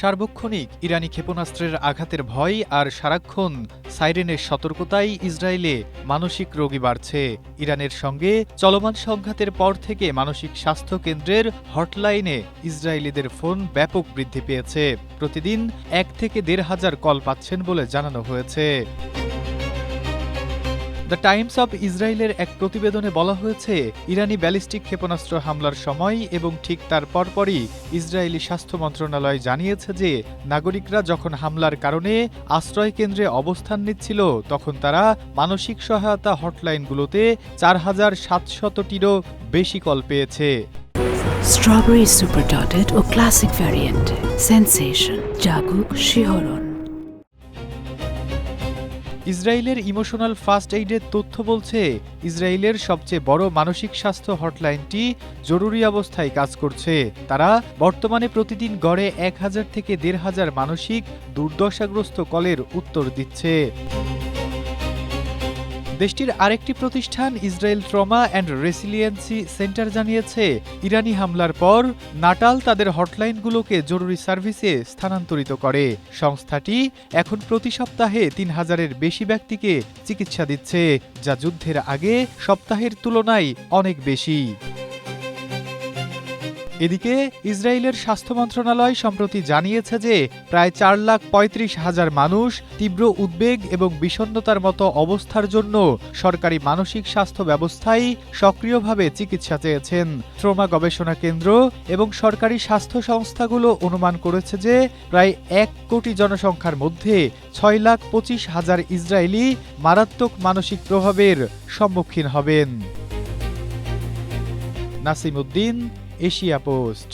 সার্বক্ষণিক ইরানি ক্ষেপণাস্ত্রের আঘাতের ভয় আর সারাক্ষণ সাইরেনের সতর্কতায় ইসরায়েলে মানসিক রোগী বাড়ছে। ইরানের সঙ্গে চলমান সংঘাতের পর থেকে মানসিক স্বাস্থ্য কেন্দ্রের হটলাইনে ইসরায়েলিদের ফোন ব্যাপক বৃদ্ধি পেয়েছে। প্রতিদিন 1 থেকে 1,500 কল পাচ্ছেন বলে জানানো হয়েছে। দ্য টাইমস অব ইসরায়েলের এক প্রতিবেদনে বলা হয়েছে, ইরানি ব্যালিস্টিক ক্ষেপণাস্ত্র হামলার সময় এবং ঠিক তার পরপরই ইসরায়েলি স্বাস্থ্য মন্ত্রণালয় জানিয়েছে যে নাগরিকরা যখন হামলার কারণে আশ্রয় কেন্দ্রে অবস্থান নিচ্ছিল তখন তারা মানসিক সহায়তা হটলাইনগুলোতে 4,700টিরও বেশি কল পেয়েছে। স্ট্রবেরি সুপার ডটেড ও ক্লাসিক ভ্যারিয়েন্টে সেন্সেশন জাগুক শিহরণ। ইসরায়েলের ইমোশনাল ফার্স্ট এইডের তথ্য বলছে, ইসরায়েলের সবচেয়ে বড় মানসিক স্বাস্থ্য হটলাইনটি জরুরি অবস্থায় কাজ করছে। তারা বর্তমানে প্রতিদিন গড়ে 1,000 থেকে 1,500 মানসিক দুর্দশাগ্রস্ত কলের উত্তর দিচ্ছে। দেশটির আরেকটি প্রতিষ্ঠান ইসরায়েল ট্রমা অ্যান্ড রেসিলিয়েন্সি সেন্টার জানিয়েছে, ইরানি হামলার পর নাটাল তাদের হটলাইনগুলোকে জরুরি সার্ভিসে স্থানান্তরিত করে। সংস্থাটি এখন প্রতি সপ্তাহে 3,000-এর বেশি ব্যক্তিকে চিকিৎসা দিচ্ছে, যা যুদ্ধের আগে সপ্তাহের তুলনায় অনেক বেশি। এদিকে ইসরায়েলের স্বাস্থ্য মন্ত্রণালয় সম্প্রতি জানিয়েছে যে প্রায় 4,35,000 মানুষ তীব্র উদ্বেগ এবং বিষণ্ণতার মতো অবস্থার জন্য সরকারি মানসিক স্বাস্থ্য ব্যবস্থায় সক্রিয়ভাবে চিকিৎসা চেয়েছেন। ট্রমা গবেষণা কেন্দ্র এবং সরকারি স্বাস্থ্য সংস্থাগুলো অনুমান করেছে যে প্রায় 1 কোটি জনসংখ্যার মধ্যে 6,25,000 ইসরায়েলি মারাত্মক মানসিক প্রভাবের সম্মুখীন হবেন। Nasim Uddin, Asia post.